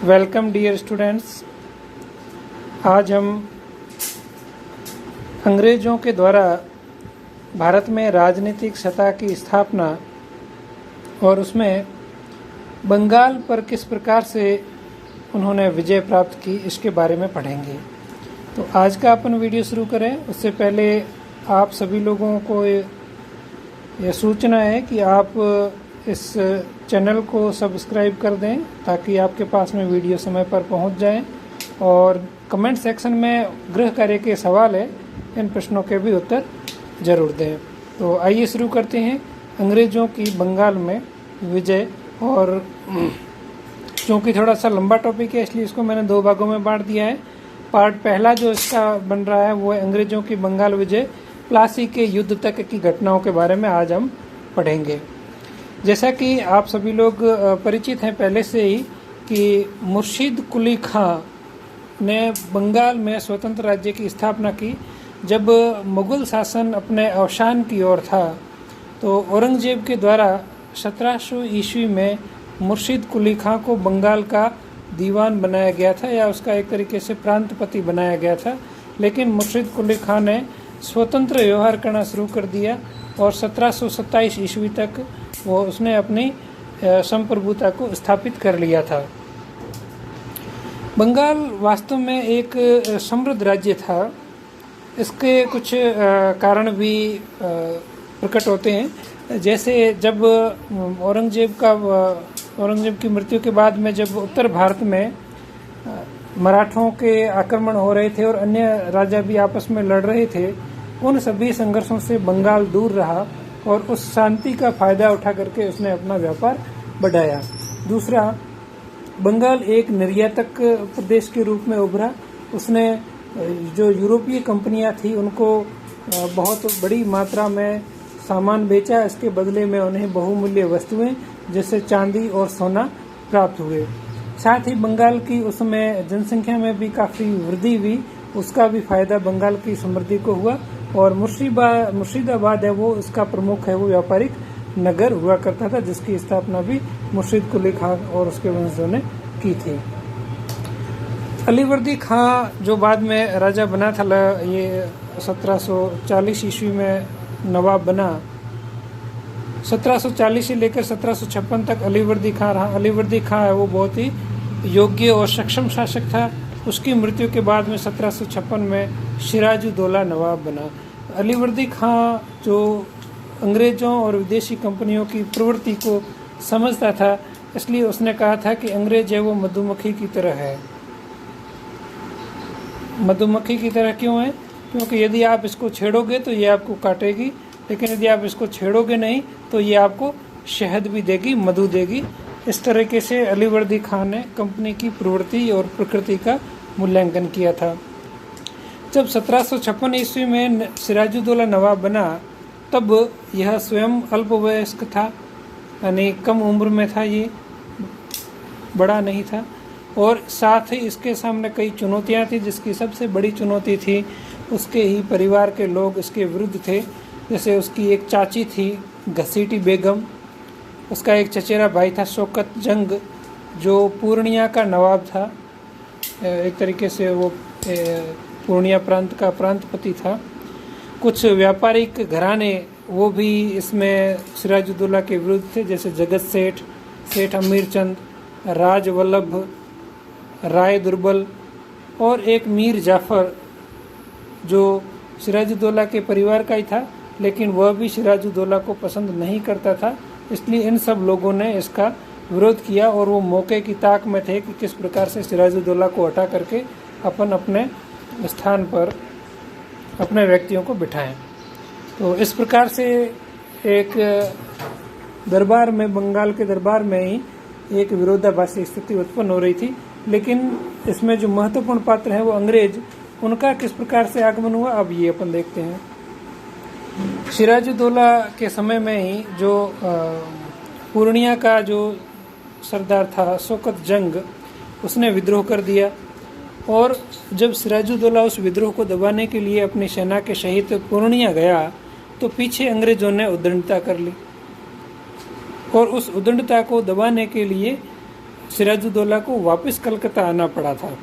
Welcome dear students. आज हम अंग्रेज़ों के द्वारा भारत में राजनीतिक सत्ता की स्थापना और उसमें बंगाल पर किस प्रकार से उन्होंने विजय प्राप्त की इसके बारे में पढ़ेंगे। तो आज का अपन वीडियो शुरू करें उससे पहले आप सभी लोगों को यह सूचना है कि आप इस चैनल को सब्सक्राइब कर दें ताकि आपके पास में वीडियो समय पर पहुंच जाए, और कमेंट सेक्शन में गृह कार्य के सवाल है, इन प्रश्नों के भी उत्तर जरूर दें। तो आइए शुरू करते हैं अंग्रेज़ों की बंगाल में विजय। और क्योंकि थोड़ा सा लंबा टॉपिक है इसलिए इसको मैंने दो भागों में बांट दिया है। पार्ट पहला जो इसका बन रहा है वो है अंग्रेज़ों की बंगाल विजय, प्लासी के युद्ध तक की घटनाओं के बारे में आज हम पढ़ेंगे। जैसा कि आप सभी लोग परिचित हैं पहले से ही कि मुर्शिद कुली खां ने बंगाल में स्वतंत्र राज्य की स्थापना की। जब मुग़ल शासन अपने अवसान की ओर था तो औरंगजेब के द्वारा 1700 ईस्वी में मुर्शिद कुली खां को बंगाल का दीवान बनाया गया था, या उसका एक तरीके से प्रांतपति बनाया गया था। लेकिन मुर्शिद कुली खां ने स्वतंत्र व्यवहार करना शुरू कर दिया और 1727 ईस्वी तक वो उसने अपनी संप्रभुता को स्थापित कर लिया था। बंगाल वास्तव में एक समृद्ध राज्य था। इसके कुछ कारण भी प्रकट होते हैं। जैसे जब औरंगजेब की मृत्यु के बाद में जब उत्तर भारत में मराठों के आक्रमण हो रहे थे और अन्य राजा भी आपस में लड़ रहे थे, उन सभी संघर्षों से बंगाल दूर रहा और उस शांति का फायदा उठा करके उसने अपना व्यापार बढ़ाया। दूसरा, बंगाल एक निर्यातक प्रदेश के रूप में उभरा। उसने जो यूरोपीय कंपनियां थी उनको बहुत बड़ी मात्रा में सामान बेचा, इसके बदले में उन्हें बहुमूल्य वस्तुएं जैसे चांदी और सोना प्राप्त हुए। साथ ही बंगाल की उसमें जनसंख्या में भी काफ़ी वृद्धि हुई, उसका भी फायदा बंगाल की समृद्धि को हुआ। और मुर्शिदाबाद है वो उसका प्रमुख है, वो व्यापारिक नगर हुआ करता था, जिसकी स्थापना भी मुर्शिद कुली खां और उसके वंशजों ने की थी। अलीवर्दी खां जो बाद में राजा बना था, ये 1740 ईस्वी में नवाब बना। 1740 से लेकर 1756 तक अलीवर्दी खां रहा। अलीवर्दी खां है वो बहुत ही योग्य और सक्षम शासक था। उसकी मृत्यु के बाद में 1756 में सिराजुद्दौला नवाब बना। अलीवर्दी खां जो अंग्रेज़ों और विदेशी कंपनियों की प्रवृत्ति को समझता था, इसलिए उसने कहा था कि अंग्रेज है वो मधुमक्खी की तरह है। मधुमक्खी की तरह क्यों है? क्योंकि यदि आप इसको छेड़ोगे तो ये आपको काटेगी, लेकिन यदि आप इसको छेड़ोगे नहीं तो ये आपको शहद भी देगी, मधु देगी। इस तरीके से अलीवर्दी खां ने कंपनी की प्रवृत्ति और प्रकृति का मूल्यांकन किया था। जब 1756 ईस्वी में सिराजुद्दौला नवाब बना तब यह स्वयं अल्पवयस्क था, यानी कम उम्र में था, ये बड़ा नहीं था। और साथ ही इसके सामने कई चुनौतियां थी, जिसकी सबसे बड़ी चुनौती थी उसके ही परिवार के लोग इसके विरुद्ध थे। जैसे उसकी एक चाची थी घसीटी बेगम, उसका एक चचेरा भाई था शौकत जंग जो पूर्णिया का नवाब था, एक तरीके से वो पूर्णिया प्रांत का प्रांतपति था। कुछ व्यापारिक घराने वो भी इसमें सिराजुद्दौला के विरुद्ध थे, जैसे जगत सेठ, सेठ अमीरचंद, राजवल्लभ, राय दुर्बल और एक मीर जाफर जो सिराजुद्दौला के परिवार का ही था, लेकिन वह भी सिराजुद्दौला को पसंद नहीं करता था। इसलिए इन सब लोगों ने इसका विरोध किया और वो मौके की ताक में थे कि किस प्रकार से सिराजुद्दौला को हटा करके अपन अपने स्थान पर अपने व्यक्तियों को बिठाएं। तो इस प्रकार से एक दरबार में, बंगाल के दरबार में ही एक विरोधाभासी स्थिति उत्पन्न हो रही थी। लेकिन इसमें जो महत्वपूर्ण पात्र है वो अंग्रेज, उनका किस प्रकार से आगमन हुआ अब ये अपन देखते हैं। सिराजुद्दौला के समय में ही जो पूर्णिया का जो सरदार था शौकत जंग, उसने विद्रोह कर दिया। और जब सिराजुद्दौला उस विद्रोह को दबाने के लिए अपनी सेना के सहित पूर्णिया गया तो पीछे अंग्रेजों ने उद्दंडता कर ली और उस उद्दंडता को दबाने के लिए सिराजुद्दौला को वापस कलकत्ता आना पड़ा था।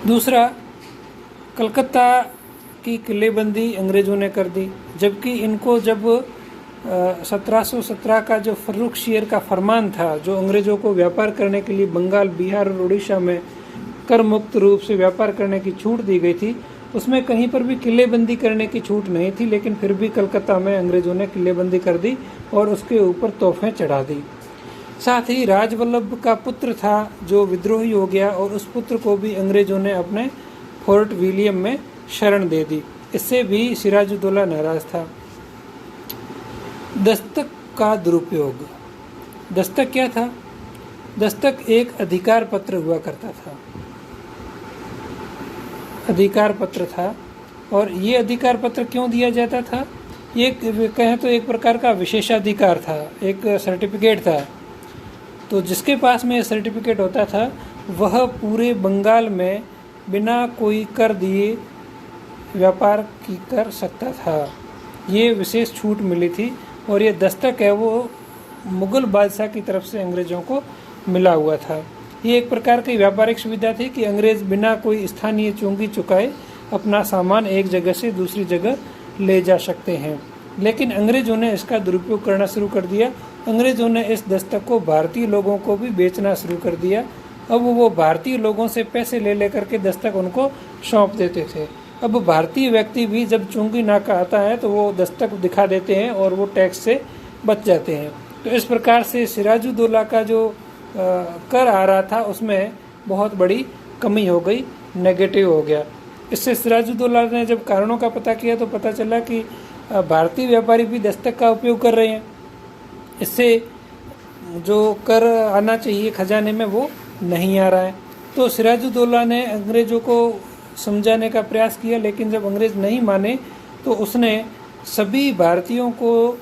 दूसरा, कलकत्ता की किलेबंदी अंग्रेज़ों ने कर दी, जबकि इनको जब 1717 का जो फर्रुखशियर का फरमान था, जो अंग्रेज़ों को व्यापार करने के लिए बंगाल, बिहार और उड़ीसा में कर मुक्त रूप से व्यापार करने की छूट दी गई थी, उसमें कहीं पर भी किलेबंदी करने की छूट नहीं थी, लेकिन फिर भी कलकत्ता में अंग्रेज़ों ने किलेबंदी कर दी और उसके ऊपर तोहफें चढ़ा दी। साथ ही राजवल्लभ का पुत्र था जो विद्रोही हो गया और उस पुत्र को भी अंग्रेज़ों ने अपने फोर्ट विलियम में शरण दे दी। इससे भी सिराजुद्दौला नाराज था। दस्तक का दुरुपयोग। दस्तक क्या था? दस्तक एक अधिकार पत्र हुआ करता था, अधिकार पत्र था। और ये अधिकार पत्र क्यों दिया जाता था? ये कहें तो एक प्रकार का विशेषाधिकार था, एक सर्टिफिकेट था। तो जिसके पास में सर्टिफिकेट होता था वह पूरे बंगाल में बिना कोई कर दिए व्यापार की कर सकता था। ये विशेष छूट मिली थी और ये दस्तक है वो मुग़ल बादशाह की तरफ से अंग्रेज़ों को मिला हुआ था। ये एक प्रकार की व्यापारिक सुविधा थी कि अंग्रेज़ बिना कोई स्थानीय चुंगी चुकाए अपना सामान एक जगह से दूसरी जगह ले जा सकते हैं। लेकिन अंग्रेज़ों ने इसका दुरुपयोग करना शुरू कर दिया। अंग्रेज़ों ने इस दस्तक को भारतीय लोगों को भी बेचना शुरू कर दिया। अब वो भारतीय लोगों से पैसे ले लेकर के दस्तक उनको सौंप देते थे। अब भारतीय व्यक्ति भी जब चुंगी नाका आता है तो वो दस्तक दिखा देते हैं और वो टैक्स से बच जाते हैं। तो इस प्रकार से सिराजुद्दौला का जो कर आ रहा था उसमें बहुत बड़ी कमी हो गई, नेगेटिव हो गया। इससे सिराजुद्दौला ने जब कारणों का पता किया तो पता चला कि भारतीय व्यापारी भी दस्तक का उपयोग कर रहे हैं। इससे जो कर आना चाहिए खजाने में वो नहीं आ रहा है। तो सिराजुद्दौला ने अंग्रेज़ों को समझाने का प्रयास किया, लेकिन जब अंग्रेज़ नहीं माने तो उसने सभी भारतीयों को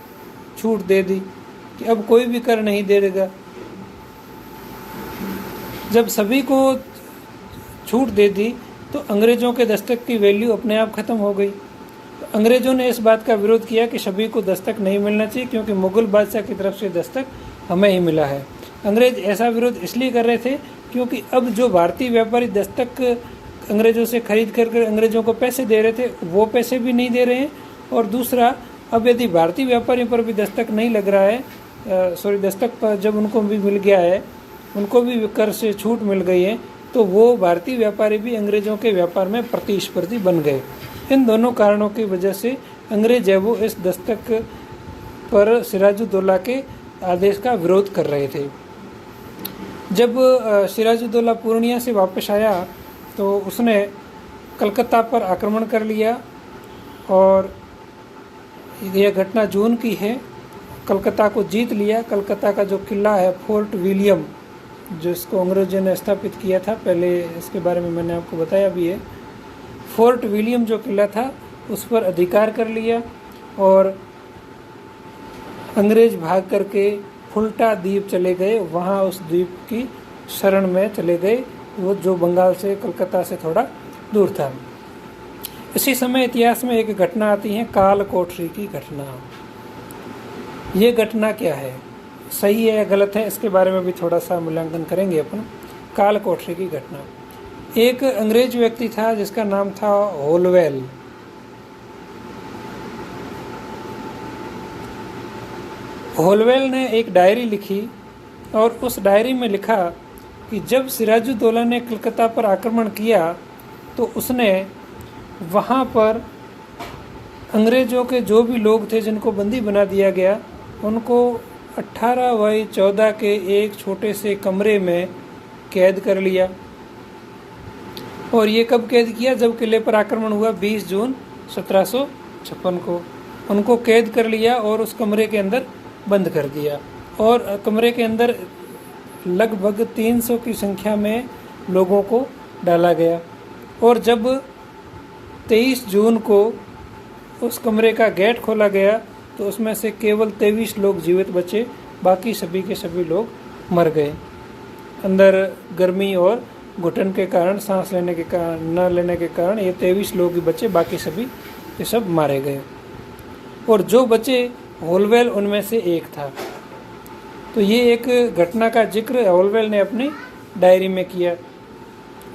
छूट दे दी कि अब कोई भी कर नहीं देगा। जब सभी को छूट दे दी तो अंग्रेज़ों के दस्तक की वैल्यू अपने आप ख़त्म हो गई। तो अंग्रेज़ों ने इस बात का विरोध किया कि सभी को दस्तक नहीं मिलना चाहिए, क्योंकि मुग़ल बादशाह की तरफ से दस्तक हमें ही मिला है। अंग्रेज़ ऐसा विरोध इसलिए कर रहे थे क्योंकि अब जो भारतीय व्यापारी दस्तक अंग्रेज़ों से खरीद कर अंग्रेज़ों को पैसे दे रहे थे वो पैसे भी नहीं दे रहे हैं। और दूसरा, अब यदि भारतीय व्यापारियों पर भी दस्तक नहीं लग रहा है, दस्तक पर जब उनको भी मिल गया है, उनको भी कर से छूट मिल गई है, तो वो भारतीय व्यापारी भी अंग्रेज़ों के व्यापार में प्रतिस्पर्धी बन गए। इन दोनों कारणों की वजह से अंग्रेज है वो इस दस्तक पर सिराजुद्दौला के आदेश का विरोध कर रहे थे। जब सिराजुद्दौला पूर्णिया से वापस आया तो उसने कलकत्ता पर आक्रमण कर लिया और यह घटना जून की है। कलकत्ता को जीत लिया। कलकत्ता का जो किला है फोर्ट विलियम, जिसको अंग्रेजों ने स्थापित किया था, पहले इसके बारे में मैंने आपको बताया भी है। फोर्ट विलियम जो किला था उस पर अधिकार कर लिया और अंग्रेज भाग करके फुल्टा द्वीप चले गए। वहाँ उस द्वीप की शरण में चले गए, वो जो बंगाल से, कलकत्ता से थोड़ा दूर था। इसी समय इतिहास में एक घटना आती है, काल कोठरी की घटना। ये घटना क्या है, सही है या गलत है, इसके बारे में भी थोड़ा सा मूल्यांकन करेंगे अपन। काल कोठरी की घटना, एक अंग्रेज व्यक्ति था जिसका नाम था होलवेल। होलवेल ने एक डायरी लिखी और उस डायरी में लिखा कि जब सिराजुद्दौला ने कलकत्ता पर आक्रमण किया तो उसने वहाँ पर अंग्रेज़ों के जो भी लोग थे जिनको बंदी बना दिया गया, उनको 18x14 के एक छोटे से कमरे में कैद कर लिया। और ये कब कैद किया, जब किले पर आक्रमण हुआ 20 जून 1756 को। उनको कैद कर लिया और उस कमरे के अंदर बंद कर दिया और कमरे के अंदर लगभग 300 की संख्या में लोगों को डाला गया। और जब 23 जून को उस कमरे का गेट खोला गया तो उसमें से केवल 23 लोग जीवित बचे, बाकी सभी के सभी लोग मर गए। अंदर गर्मी और घुटन के कारण, सांस लेने के कारण, न लेने के कारण ये 23 लोग ही बचे, बाकी सभी ये सब मारे गए। और जो बचे, होलवेल उनमें से एक था। तो ये एक घटना का जिक्र ऑलवेल ने अपनी डायरी में किया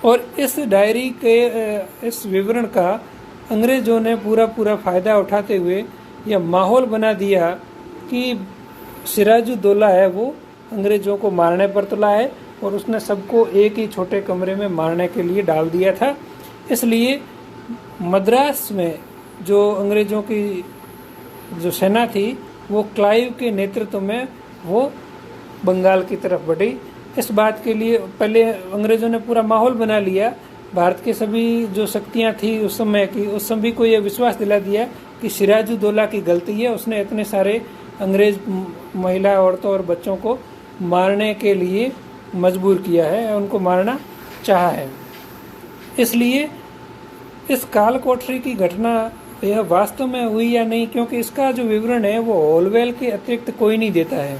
और इस डायरी के इस विवरण का अंग्रेज़ों ने पूरा फ़ायदा उठाते हुए यह माहौल बना दिया कि सिराजुद्दौला है वो अंग्रेज़ों को मारने पर तुला है और उसने सबको एक ही छोटे कमरे में मारने के लिए डाल दिया था। इसलिए मद्रास में जो अंग्रेज़ों की जो सेना थी वो क्लाइव के नेतृत्व में वो बंगाल की तरफ बढ़ी। इस बात के लिए पहले अंग्रेज़ों ने पूरा माहौल बना लिया, भारत के सभी जो शक्तियां थी उस समय की, उस सभी को यह विश्वास दिला दिया कि सिराजुद्दौला की गलती है, उसने इतने सारे अंग्रेज़ महिला, औरतों और बच्चों को मारने के लिए मजबूर किया है, उनको मारना चाहा है। इसलिए इस काल कोठरी की घटना यह वास्तव में हुई या नहीं, क्योंकि इसका जो विवरण है वो ऑलवेल के अतिरिक्त कोई नहीं देता है।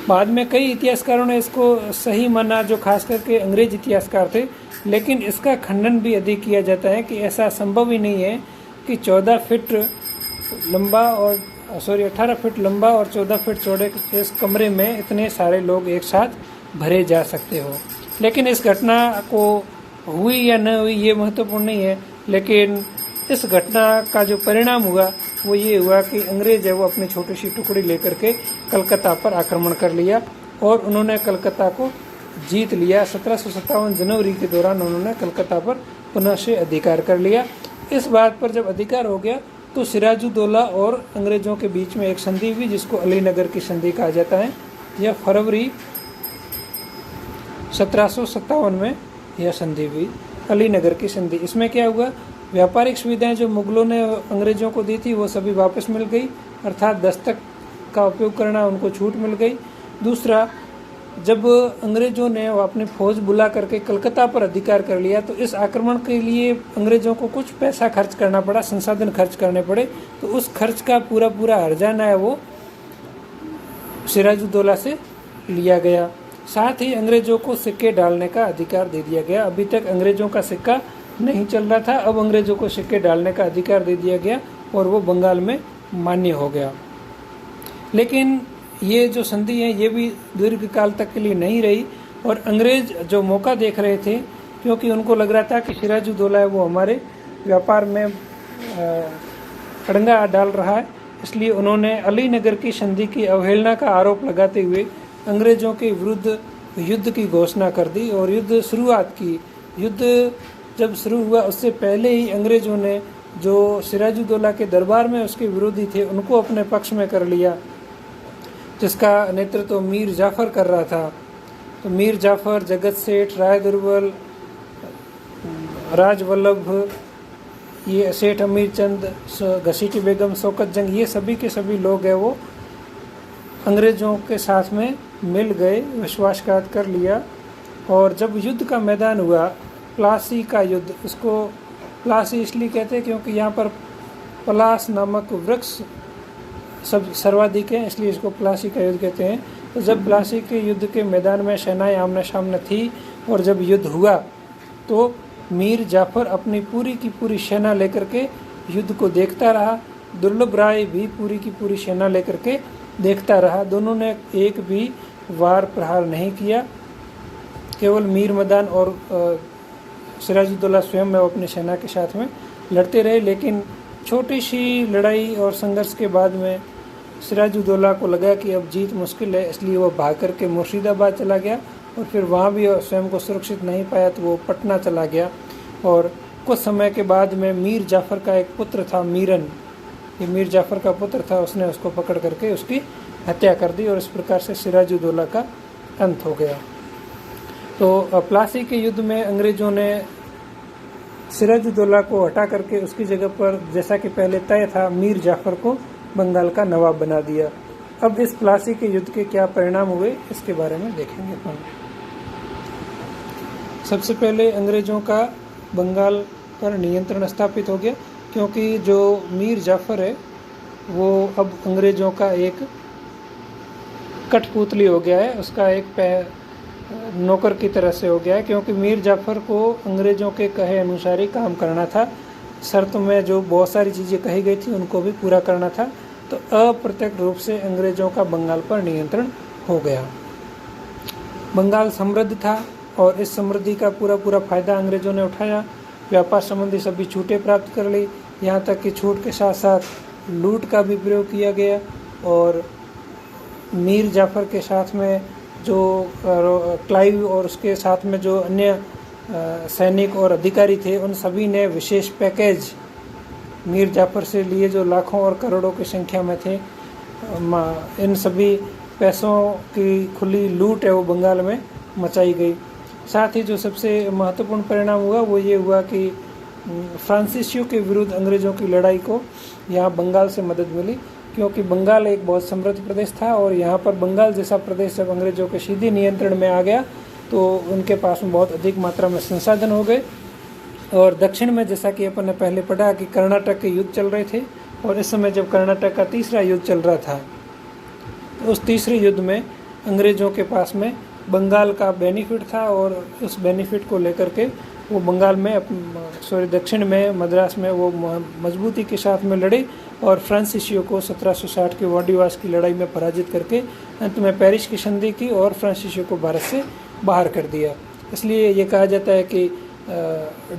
बाद में कई इतिहासकारों ने इसको सही माना, जो खास करके अंग्रेज इतिहासकार थे, लेकिन इसका खंडन भी अधिक किया जाता है कि ऐसा संभव ही नहीं है कि 18 फीट लंबा और 14 फीट चौड़े इस कमरे में इतने सारे लोग एक साथ भरे जा सकते हो। लेकिन इस घटना को हुई या न हुई ये महत्वपूर्ण नहीं है, लेकिन इस घटना का जो परिणाम हुआ वो ये हुआ कि अंग्रेज है वो अपनी छोटी सी टुकड़ी लेकर के कलकत्ता पर आक्रमण कर लिया और उन्होंने कलकत्ता को जीत लिया। 1757 जनवरी के दौरान उन्होंने कलकत्ता पर पुनः से अधिकार कर लिया। इस बात पर जब अधिकार हो गया तो सिराजुद्दौला और अंग्रेज़ों के बीच में एक संधि हुई जिसको अलीनगर की संधि कहा जाता है। यह फरवरी 1757 में यह संधि हुई, अलीनगर की संधि। इसमें क्या हुआ, व्यापारिक सुविधाएं जो मुगलों ने अंग्रेज़ों को दी थी वो सभी वापस मिल गई, अर्थात दस्तक का उपयोग करना उनको छूट मिल गई। दूसरा, जब अंग्रेज़ों ने अपनी फौज बुला करके कलकत्ता पर अधिकार कर लिया तो इस आक्रमण के लिए अंग्रेज़ों को कुछ पैसा खर्च करना पड़ा, संसाधन खर्च करने पड़े, तो उस खर्च का पूरा हर्जाना है वो सिराजुद्दौला से लिया गया। साथ ही अंग्रेज़ों को सिक्के डालने का अधिकार दे दिया गया। अभी तक अंग्रेज़ों का सिक्का नहीं चल रहा था, अब अंग्रेज़ों को सिक्के डालने का अधिकार दे दिया गया और वो बंगाल में मान्य हो गया। लेकिन ये जो संधि है ये भी दीर्घ काल तक के लिए नहीं रही और अंग्रेज़ जो मौका देख रहे थे, क्योंकि उनको लग रहा था कि सिराजुद्दौला है वो हमारे व्यापार में अड़ंगा डाल रहा है, इसलिए उन्होंने अलीनगर की संधि की अवहेलना का आरोप लगाते हुए अंग्रेज़ों के विरुद्ध युद्ध की घोषणा कर दी और युद्ध शुरुआत की। युद्ध जब शुरू हुआ उससे पहले ही अंग्रेज़ों ने जो सिराजुद्दौला के दरबार में उसके विरोधी थे उनको अपने पक्ष में कर लिया, जिसका नेतृत्व मीर जाफ़र कर रहा था। तो मीर जाफ़र, जगत सेठ, राय दुर्बल, राजवल्लभ, ये सेठ अमीर चंद, घसीटी बेगम, शौकत जंग, ये सभी के सभी लोग हैं वो अंग्रेज़ों के साथ में मिल गए, विश्वासघात कर लिया। और जब युद्ध का मैदान हुआ, प्लासी का युद्ध, इसको प्लासी इसलिए कहते हैं क्योंकि यहाँ पर पलास नामक वृक्ष सब सर्वाधिक है, इसलिए इसको प्लासी का युद्ध कहते हैं। तो जब प्लासी के युद्ध के मैदान में सेनाएं आमने सामने थी और जब युद्ध हुआ तो मीर जाफ़र अपनी पूरी की पूरी सेना लेकर के युद्ध को देखता रहा, दुर्लभ राय भी पूरी की पूरी सेना लेकर के देखता रहा। दोनों ने एक भी वार प्रहार नहीं किया, केवल मीर मदान और सिराजुद्दौला स्वयं में वो अपनी सेना के साथ में लड़ते रहे। लेकिन छोटी सी लड़ाई और संघर्ष के बाद में सिराजुद्दौला को लगा कि अब जीत मुश्किल है, इसलिए वो भाग करके मुर्शिदाबाद चला गया और फिर वहाँ भी स्वयं को सुरक्षित नहीं पाया तो वो पटना चला गया। और कुछ समय के बाद में मीर जाफ़र का एक पुत्र था मीरन, ये मीर जाफ़र का पुत्र था, उसने उसको पकड़ करके उसकी हत्या कर दी और इस प्रकार से सिराजुद्दौला का अंत हो गया। तो प्लासी के युद्ध में अंग्रेज़ों ने सिराजुद्दौला को हटा करके उसकी जगह पर, जैसा कि पहले तय था, मीर जाफ़र को बंगाल का नवाब बना दिया। अब इस प्लासी के युद्ध के क्या परिणाम हुए इसके बारे में देखेंगे अपन। सबसे पहले अंग्रेज़ों का बंगाल पर नियंत्रण स्थापित हो गया, क्योंकि जो मीर जाफ़र है वो अब अंग्रेज़ों का एक कठपुतली हो गया है, उसका एक नौकर की तरह से हो गया है, क्योंकि मीर जाफ़र को अंग्रेज़ों के कहे अनुसार ही काम करना था। शर्त में जो बहुत सारी चीज़ें कही गई थी उनको भी पूरा करना था। तो अप्रत्यक्ष रूप से अंग्रेज़ों का बंगाल पर नियंत्रण हो गया। बंगाल समृद्ध था और इस समृद्धि का पूरा फायदा अंग्रेजों ने उठाया। व्यापार संबंधी सभी छूटें प्राप्त कर ली, यहाँ तक कि छूट के साथ साथ लूट का भी प्रयोग किया गया। और मीर जाफ़र के साथ में जो क्लाइव और उसके साथ में जो अन्य सैनिक और अधिकारी थे, उन सभी ने विशेष पैकेज मीर जाफ़र से लिए जो लाखों और करोड़ों की संख्या में थे। इन सभी पैसों की खुली लूट है वो बंगाल में मचाई गई। साथ ही जो सबसे महत्वपूर्ण परिणाम हुआ वो ये हुआ कि फ्रांसीसियों के विरुद्ध अंग्रेज़ों की लड़ाई को यहाँ बंगाल से मदद मिली, क्योंकि बंगाल एक बहुत समृद्ध प्रदेश था और यहाँ पर बंगाल जैसा प्रदेश जब अंग्रेज़ों के सीधे नियंत्रण में आ गया तो उनके पास में बहुत अधिक मात्रा में संसाधन हो गए। और दक्षिण में जैसा कि अपन ने पहले पढ़ा कि कर्नाटक के युद्ध चल रहे थे, और इस समय जब कर्नाटक का तीसरा युद्ध चल रहा था तो उस तीसरे युद्ध में अंग्रेज़ों के पास में बंगाल का बेनिफिट था और उस बेनिफिट को लेकर के वो बंगाल में दक्षिण में मद्रास में वो मजबूती के साथ में लड़े और फ्रांसीसियों को 1760 के वाडीवास की लड़ाई में पराजित करके अंत में पेरिस की संधि की और फ्रांसीसियों को भारत से बाहर कर दिया। इसलिए ये कहा जाता है कि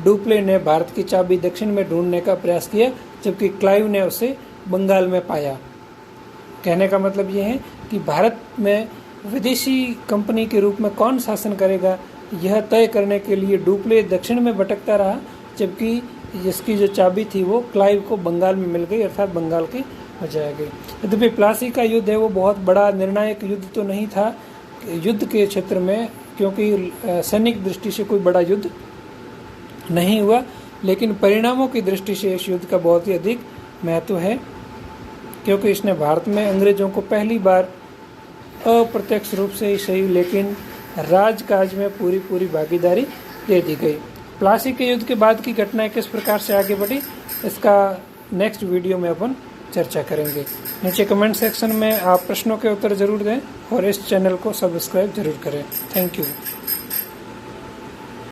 डुप्ले ने भारत की चाबी दक्षिण में ढूंढने का प्रयास किया, जबकि क्लाइव ने उसे बंगाल में पाया। कहने का मतलब ये है कि भारत में विदेशी कंपनी के रूप में कौन शासन करेगा, यह तय करने के लिए डुप्ले दक्षिण में भटकता रहा, जबकि जिसकी जो चाबी थी वो क्लाइव को बंगाल में मिल गई, अर्थात बंगाल के बजाया गई। यद्यपि प्लासी का युद्ध है वो बहुत बड़ा निर्णायक युद्ध तो नहीं था युद्ध के क्षेत्र में, क्योंकि सैनिक दृष्टि से कोई बड़ा युद्ध नहीं हुआ, लेकिन परिणामों की दृष्टि से इस युद्ध का बहुत ही अधिक महत्व है, क्योंकि इसने भारत में अंग्रेज़ों को पहली बार अप्रत्यक्ष रूप से ही सही लेकिन राजकाज में पूरी भागीदारी दे दी गई। प्लासी के युद्ध के बाद की घटनाएं किस प्रकार से आगे बढ़ी, इसका नेक्स्ट वीडियो में अपन चर्चा करेंगे। नीचे कमेंट सेक्शन में आप प्रश्नों के उत्तर ज़रूर दें और इस चैनल को सब्सक्राइब जरूर करें। Thank you.